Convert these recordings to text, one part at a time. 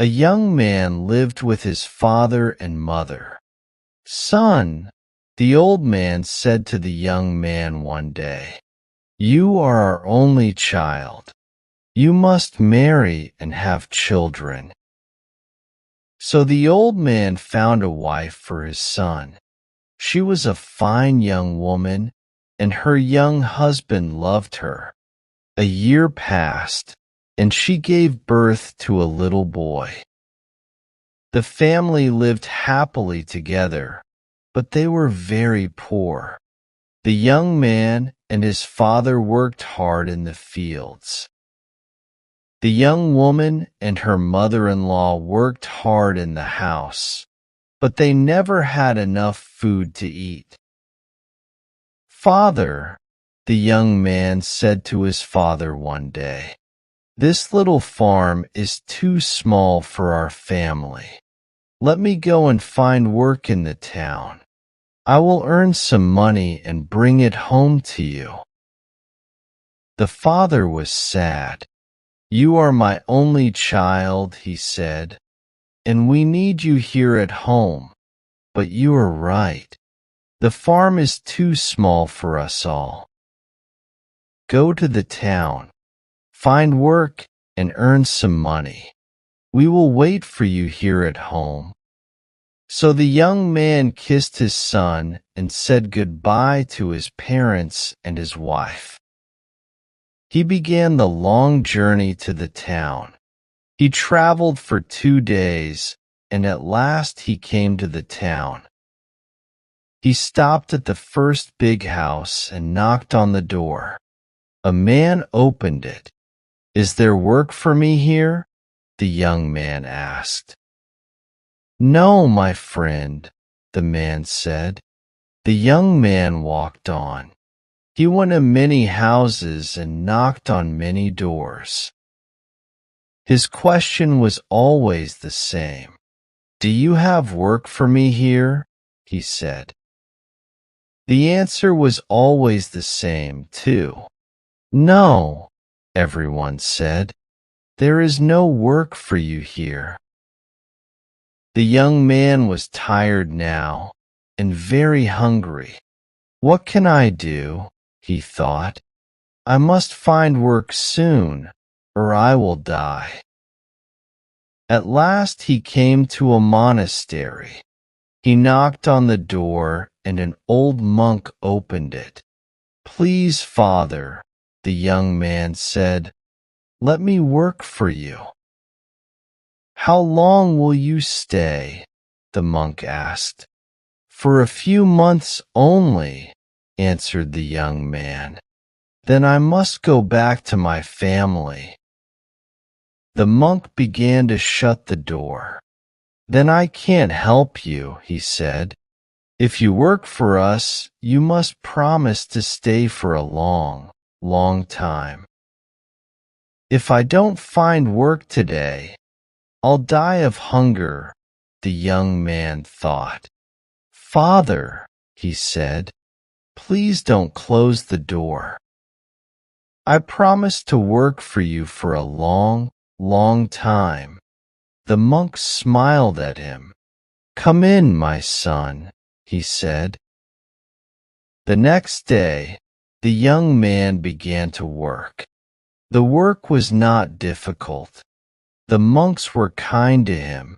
A young man lived with his father and mother. "Son," the old man said to the young man one day, "you are our only child. You must marry and have children." So the old man found a wife for his son. She was a fine young woman, and her young husband loved her. A year passed, and she gave birth to a little boy. The family lived happily together, but they were very poor. The young man and his father worked hard in the fields. The young woman and her mother-in-law worked hard in the house, but they never had enough food to eat. "Father," the young man said to his father one day, "this little farm is too small for our family. Let me go and find work in the town. I will earn some money and bring it home to you." The father was sad. "You are my only child," he said, "and we need you here at home. But you are right. The farm is too small for us all. Go to the town, find work, and earn some money. We will wait for you here at home." So the young man kissed his son and said goodbye to his parents and his wife. He began the long journey to the town. He traveled for 2 days, and at last he came to the town. He stopped at the first big house and knocked on the door. A man opened it. "Is there work for me here?" the young man asked. "No, my friend," the man said. The young man walked on. He went to many houses and knocked on many doors. His question was always the same. "Do you have work for me here?" he said. The answer was always the same, too. "No," everyone said. "There is no work for you here." The young man was tired now and very hungry. "What can I do?" he thought. "I must find work soon, or I will die." At last he came to a monastery. He knocked on the door, and an old monk opened it. "Please, Father," the young man said, "let me work for you." "How long will you stay?" the monk asked. "For a few months only," answered the young man. "Then I must go back to my family." The monk began to shut the door. "Then I can't help you," he said. "If you work for us, you must promise to stay for a long, long time." "If I don't find work today, I'll die of hunger," the young man thought. "Father," he said, "please don't close the door. I promise to work for you for a long, long time." The monk smiled at him. "Come in, my son," he said. The next day, the young man began to work. The work was not difficult. The monks were kind to him.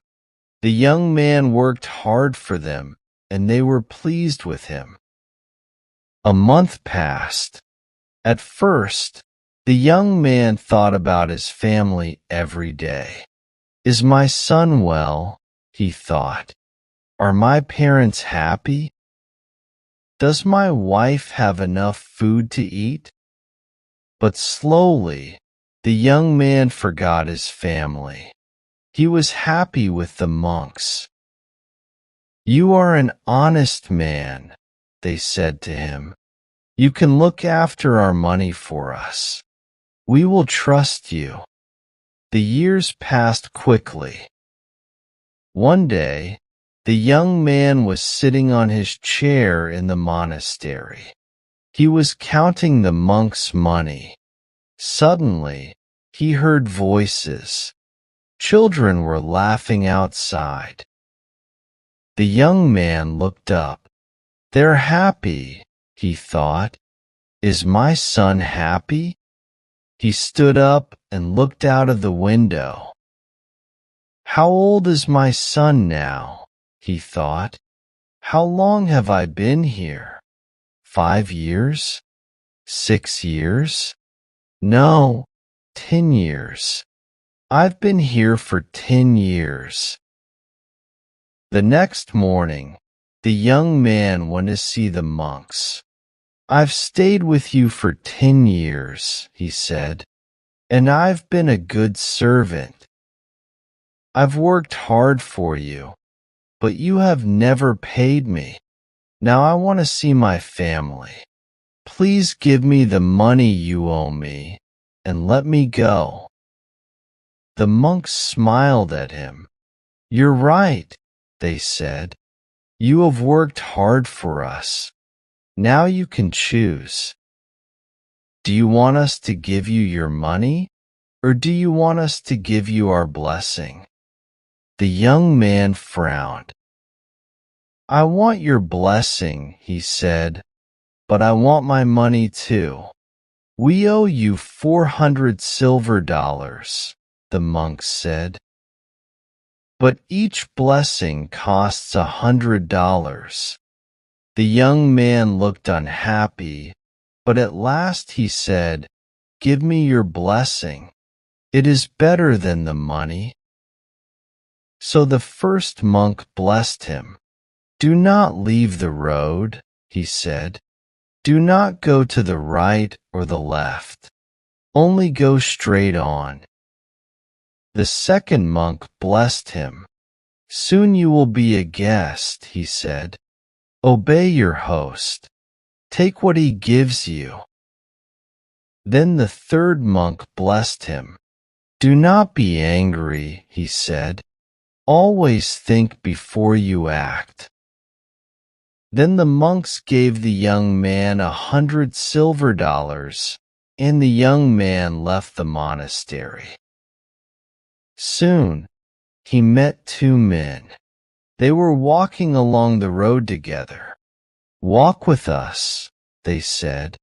The young man worked hard for them, and they were pleased with him. A month passed. At first, the young man thought about his family every day. "Is my son well?" he thought. "Are my parents happy? Does my wife have enough food to eat?" But slowly, the young man forgot his family. He was happy with the monks. "You are an honest man," they said to him. "You can look after our money for us. We will trust you." The years passed quickly. One day, the young man was sitting on his chair in the monastery. He was counting the monks' money. Suddenly, he heard voices. Children were laughing outside. The young man looked up. They're happy, he thought. Is my son happy? He stood up and looked out of the window. How old is my son now? He thought. How long have I been here? 5 years? 6 years? No, 10 years. I've been here for 10 years. The next morning, the young man went to see the monks. I've stayed with you for 10 years, he said, and I've been a good servant. I've worked hard for you, but you have never paid me. Now I want to see my family. Please give me the money you owe me and let me go. The monks smiled at him. You're right, they said. You have worked hard for us. Now you can choose. Do you want us to give you your money, or do you want us to give you our blessing? The young man frowned. I want your blessing, he said, but I want my money too. We owe you 400 silver dollars, the monks said. But each blessing costs $100. The young man looked unhappy, but at last he said, Give me your blessing. It is better than the money. So the first monk blessed him. Do not leave the road, he said. Do not go to the right or the left. Only go straight on. The second monk blessed him. Soon you will be a guest, he said. Obey your host. Take what he gives you. Then the third monk blessed him. Do not be angry, he said. Always think before you act. Then the monks gave the young man 100 silver dollars, and the young man left the monastery. Soon, he met 2 men. They were walking along the road together. Walk with us, they said.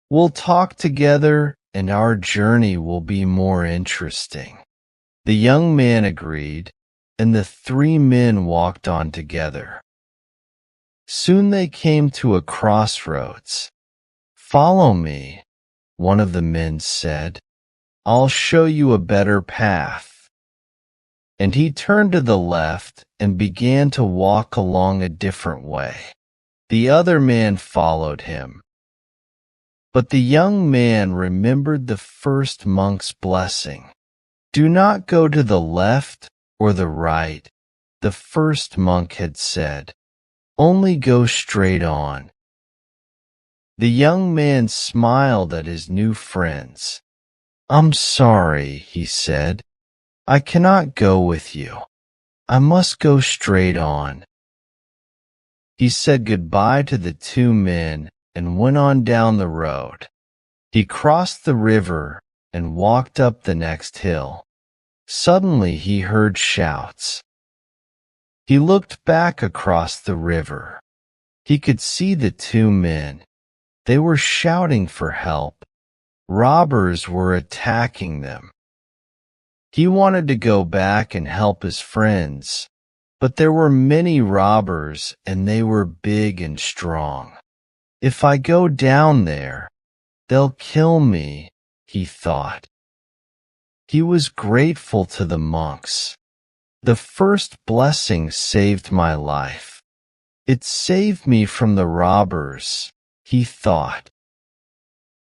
We'll talk together and our journey will be more interesting. The young man agreed, and the 3 men walked on together. Soon they came to a crossroads. Follow me, one of the men said. I'll show you a better path. And he turned to the left and began to walk along a different way. The other man followed him. But the young man remembered the first monk's blessing. Do not go to the left or the right, the first monk had said. Only go straight on. The young man smiled at his new friends. I'm sorry, he said. I cannot go with you. I must go straight on. He said goodbye to the 2 men and went on down the road. He crossed the river and walked up the next hill. Suddenly he heard shouts. He looked back across the river. He could see the 2 men. They were shouting for help. Robbers were attacking them. He wanted to go back and help his friends, but there were many robbers and they were big and strong. If I go down there, they'll kill me, he thought. He was grateful to the monks. The first blessing saved my life. It saved me from the robbers, he thought.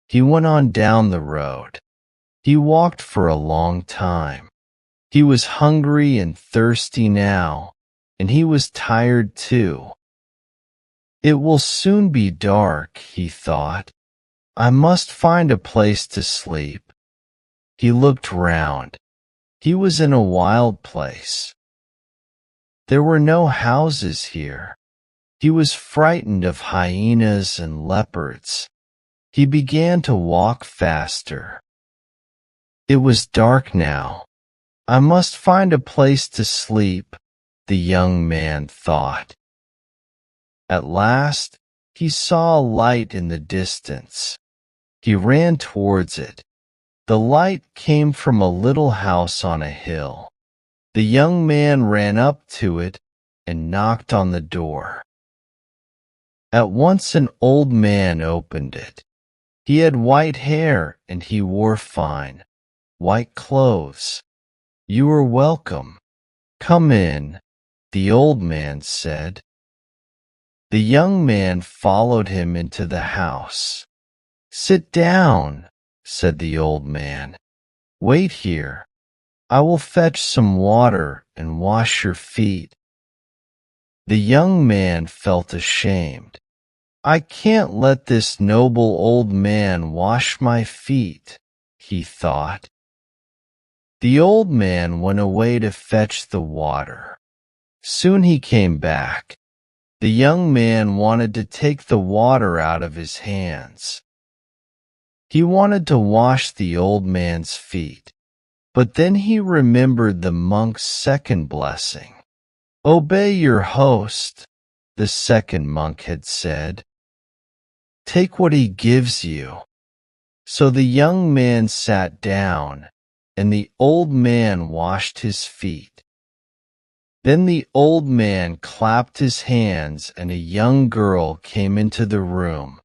He went on down the road. He walked for a long time. He was hungry and thirsty now, and he was tired too. It will soon be dark, he thought. I must find a place to sleep. He looked round. He was in a wild place. There were no houses here. He was frightened of hyenas and leopards. He began to walk faster. It was dark now. I must find a place to sleep, the young man thought. At last, he saw a light in the distance. He ran towards it. The light came from a little house on a hill. The young man ran up to it and knocked on the door. At once an old man opened it. He had white hair and he wore fine, white clothes. "You are welcome. Come in," the old man said. The young man followed him into the house. "Sit down," said the old man. "Wait here. I will fetch some water and wash your feet." The young man felt ashamed. "I can't let this noble old man wash my feet," he thought. The old man went away to fetch the water. Soon he came back. The young man wanted to take the water out of his hands. He wanted to wash the old man's feet, but then he remembered the monk's second blessing. "Obey your host," the second monk had said. "Take what he gives you." So the young man sat down, and the old man washed his feet. Then the old man clapped his hands, and a young girl came into the room.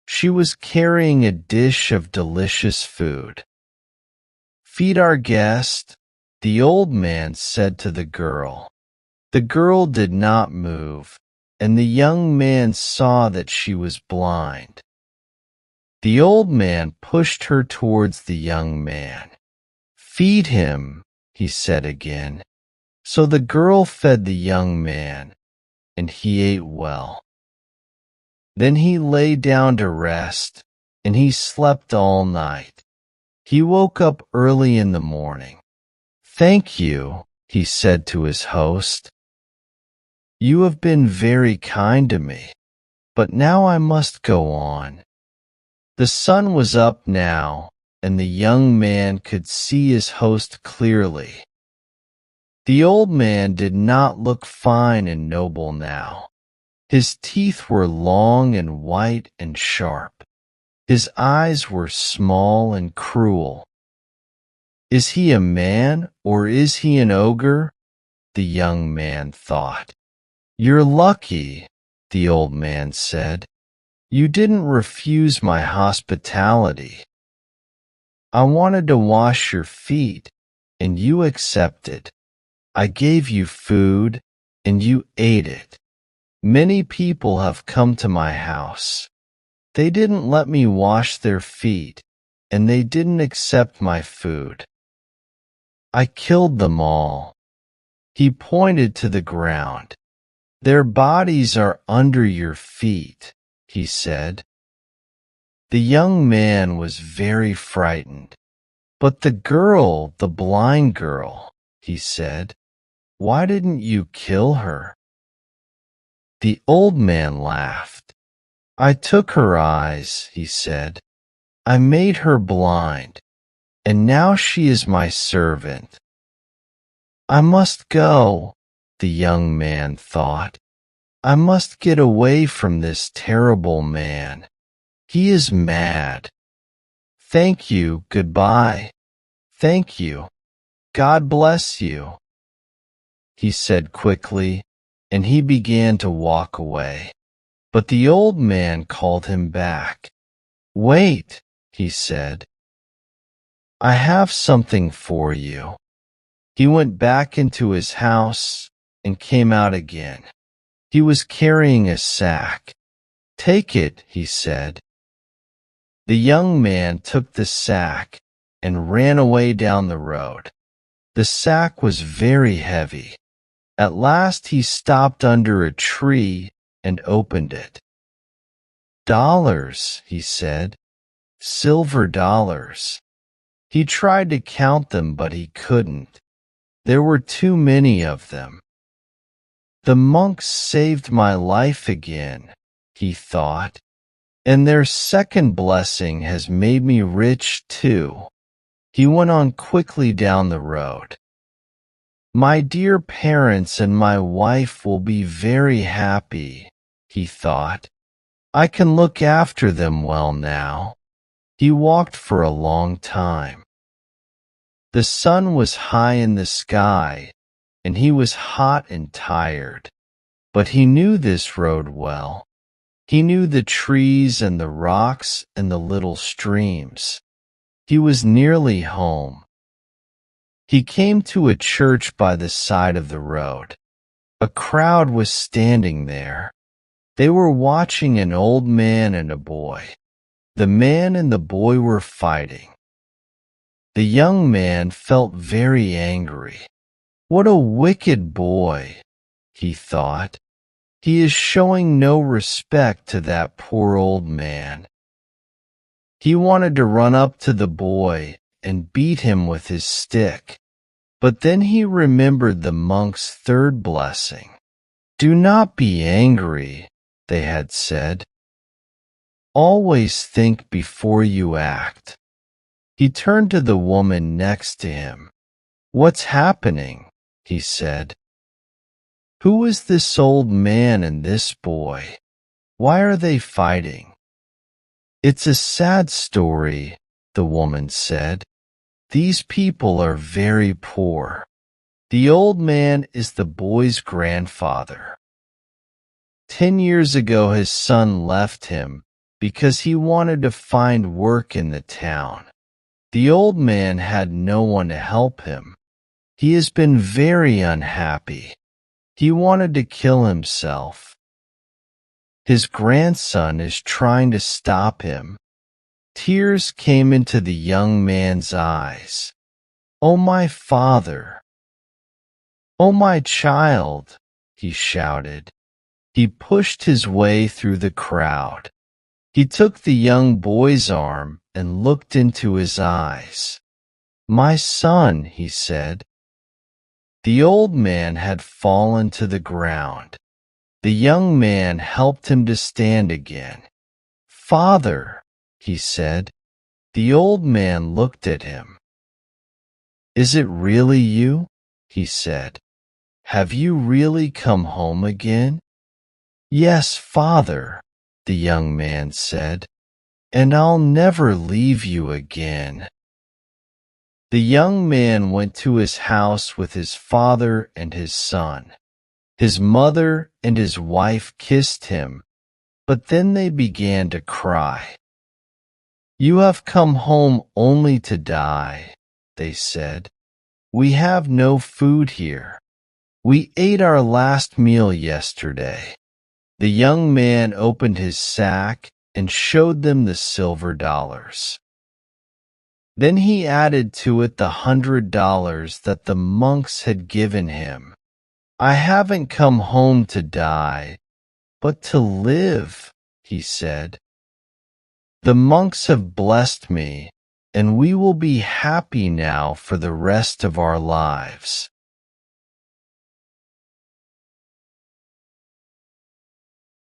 She was carrying a dish of delicious food. "Feed our guest," the old man said to the girl. The girl did not move, and the young man saw that she was blind. The old man pushed her towards the young man. "Feed him," he said again. So the girl fed the young man, and he ate well. Then he lay down to rest, and he slept all night. He woke up early in the morning. "Thank you," he said to his host. "You have been very kind to me, but now I must go on." The sun was up now, and the young man could see his host clearly. The old man did not look fine and noble now. His teeth were long and white and sharp. His eyes were small and cruel. "Is he a man or is he an ogre?" the young man thought. "You're lucky," the old man said. "You didn't refuse my hospitality. I wanted to wash your feet, and you accepted. I gave you food, and you ate it. Many people have come to my house. They didn't let me wash their feet, and they didn't accept my food. I killed them all." He pointed to the ground. "Their bodies are under your feet," he said. The young man was very frightened. "But the girl, the blind girl," he said, "why didn't you kill her?" The old man laughed. "I took her eyes," he said. "I made her blind, and now she is my servant." "I must go," the young man thought. "I must get away from this terrible man. He is mad. Thank you, goodbye. Thank you. God bless you," he said quickly, and he began to walk away. But the old man called him back. "Wait," he said. "I have something for you." He went back into his house and came out again. He was carrying a sack. "Take it," he said. The young man took the sack and ran away down the road. The sack was very heavy. At last he stopped under a tree and opened it. "Dollars," he said. "Silver dollars." He tried to count them, but he couldn't. There were too many of them. "The monks saved my life again," he thought, "and their second blessing has made me rich too." He went on quickly down the road. My dear parents and my wife will be very happy, he thought. I can look after them well now. He walked for a long time. The sun was high in the sky, and he was hot and tired. But he knew this road well. He knew the trees and the rocks and the little streams. He was nearly home. He came to a church by the side of the road. A crowd was standing there. They were watching an old man and a boy. The man and the boy were fighting. The young man felt very angry. What a wicked boy, he thought. He is showing no respect to that poor old man. He wanted to run up to the boy and beat him with his stick. But then he remembered the monk's third blessing. Do not be angry, they had said. Always think before you act. He turned to the woman next to him. What's happening? He said. Who is this old man and this boy? Why are they fighting? It's a sad story, the woman said. These people are very poor. The old man is the boy's grandfather. 10 years ago his son left him because he wanted to find work in the town. The old man had no one to help him. He has been very unhappy. He wanted to kill himself. His grandson is trying to stop him. Tears came into the young man's eyes. "Oh, my father! Oh, my child!" he shouted. He pushed his way through the crowd. He took the young boy's arm and looked into his eyes. "My son," he said. The old man had fallen to the ground. The young man helped him to stand again. "Father," he said. The old man looked at him. "Is it really you?" he said. "Have you really come home again?" "Yes, father," the young man said, "and I'll never leave you again." The young man went to his house with his father and his son. His mother and his wife kissed him, but then they began to cry. "You have come home only to die," they said. "We have no food here. We ate our last meal yesterday." The young man opened his sack and showed them the silver dollars. Then he added to it the $100 that the monks had given him. "I haven't come home to die, but to live," he said. "The monks have blessed me, and we will be happy now for the rest of our lives."